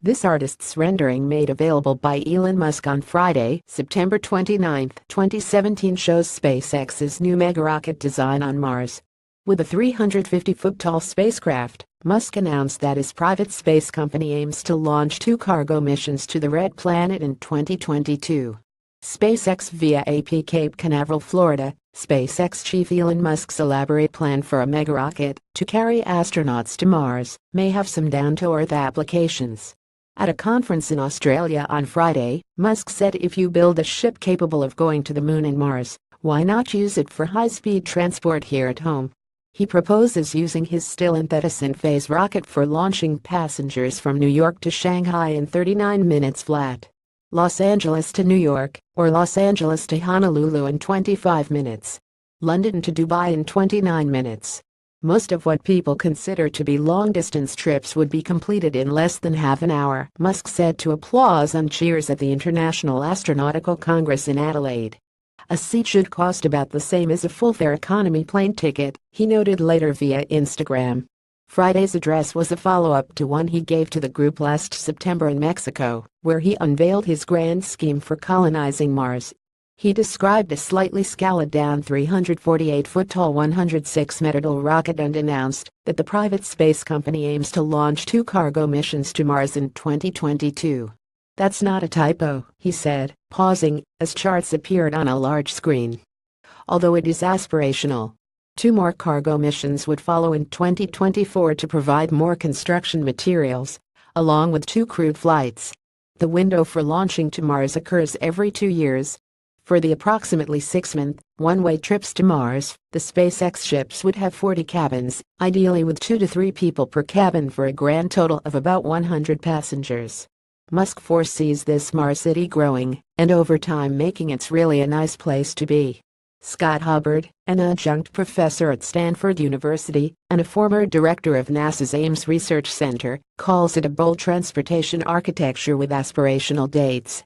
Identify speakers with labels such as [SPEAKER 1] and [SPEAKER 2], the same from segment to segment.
[SPEAKER 1] This artist's rendering made available by Elon Musk on Friday, September 29, 2017 shows SpaceX's new mega rocket design on Mars. With a 350-foot-tall spacecraft, Musk announced that his private space company aims to launch 2 cargo missions to the Red Planet in 2022. SpaceX via AP Cape Canaveral, Florida. SpaceX chief Elon Musk's elaborate plan for a mega rocket to carry astronauts to Mars may have some down-to-earth applications. At a conference in Australia on Friday, Musk said if you build a ship capable of going to the moon and Mars, why not use it for high-speed transport here at home? He proposes using his still incandescent phase rocket for launching passengers from New York to Shanghai in 39 minutes flat, Los Angeles to New York, or Los Angeles to Honolulu in 25 minutes, London to Dubai in 29 minutes. Most of what people consider to be long-distance trips would be completed in less than half an hour, Musk said to applause and cheers at the International Astronautical Congress in Adelaide. A seat should cost about the same as a full-fare economy plane ticket, he noted later via Instagram. Friday's address was a follow-up to one he gave to the group last September in Mexico, where he unveiled his grand scheme for colonizing Mars. He described a slightly scaled-down 348-foot-tall 106-meter-tall rocket and announced that the private space company aims to launch 2 cargo missions to Mars in 2022. That's not a typo, he said, pausing as charts appeared on a large screen. Although it is aspirational, 2 more cargo missions would follow in 2024 to provide more construction materials, along with 2 crewed flights. The window for launching to Mars occurs every 2 years. For the approximately 6-month, one-way trips to Mars, the SpaceX ships would have 40 cabins, ideally with 2 to 3 people per cabin for a grand total of about 100 passengers. Musk foresees this Mars city growing, and over time making it really a nice place to be. Scott Hubbard, an adjunct professor at Stanford University and a former director of NASA's Ames Research Center, calls it a bold transportation architecture with aspirational dates.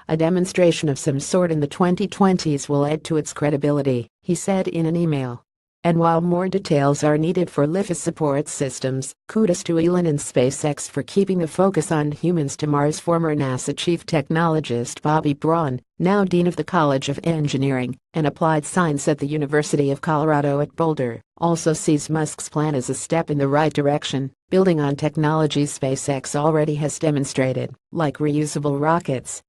[SPEAKER 1] A demonstration of some sort in the 2020s will add to its credibility, he said in an email. And while more details are needed for LIFA support systems, kudos to Elon and SpaceX for keeping the focus on humans to Mars. Former NASA chief technologist Bobby Braun, now dean of the College of Engineering and Applied Science at the University of Colorado at Boulder, also sees Musk's plan as a step in the right direction, building on technologies SpaceX already has demonstrated, like reusable rockets.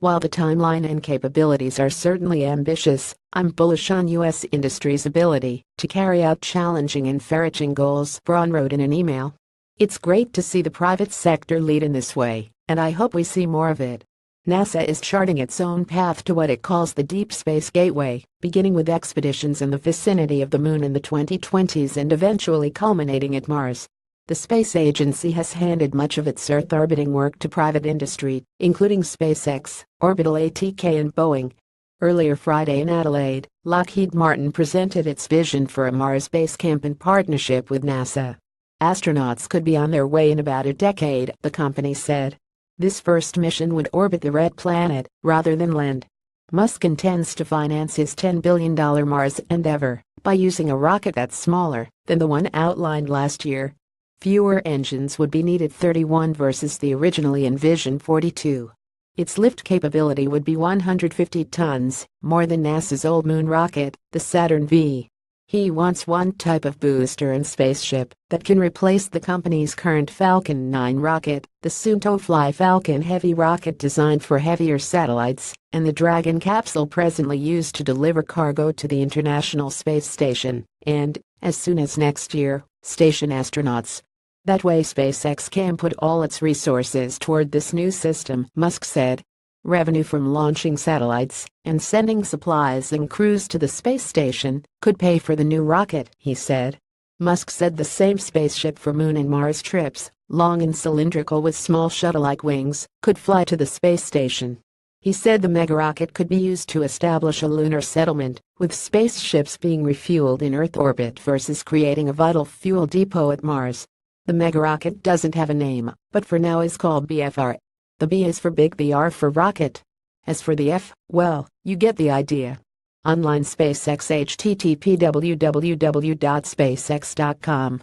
[SPEAKER 1] While the timeline and capabilities are certainly ambitious, I'm bullish on U.S. industry's ability to carry out challenging and far-reaching goals, Braun wrote in an email. It's great to see the private sector lead in this way, and I hope we see more of it. NASA is charting its own path to what it calls the Deep Space Gateway, beginning with expeditions in the vicinity of the Moon in the 2020s and eventually culminating at Mars. The space agency has handed much of its Earth-orbiting work to private industry, including SpaceX, Orbital ATK and Boeing. Earlier Friday in Adelaide, Lockheed Martin presented its vision for a Mars base camp in partnership with NASA. Astronauts could be on their way in about a decade, the company said. This first mission would orbit the Red Planet, rather than land. Musk intends to finance his $10 billion Mars endeavor by using a rocket that's smaller than the one outlined last year. Fewer engines would be needed, 31 versus the originally envisioned 42. Its lift capability would be 150 tons, more than NASA's old moon rocket, the Saturn V. He wants one type of booster and spaceship that can replace the company's current Falcon 9 rocket, the soon-to-fly Falcon Heavy rocket designed for heavier satellites, and the Dragon capsule presently used to deliver cargo to the International Space Station, and, as soon as next year, station astronauts. That way SpaceX can put all its resources toward this new system, Musk said. Revenue from launching satellites and sending supplies and crews to the space station could pay for the new rocket, he said. Musk said the same spaceship for Moon and Mars trips, long and cylindrical with small shuttle-like wings, could fly to the space station. He said the mega-rocket could be used to establish a lunar settlement, with spaceships being refueled in Earth orbit versus creating a vital fuel depot at Mars. The mega-rocket doesn't have a name, but for now is called BFR. The B is for big, the R for rocket. As for the F, well, you get the idea. Online SpaceX http www.spacex.com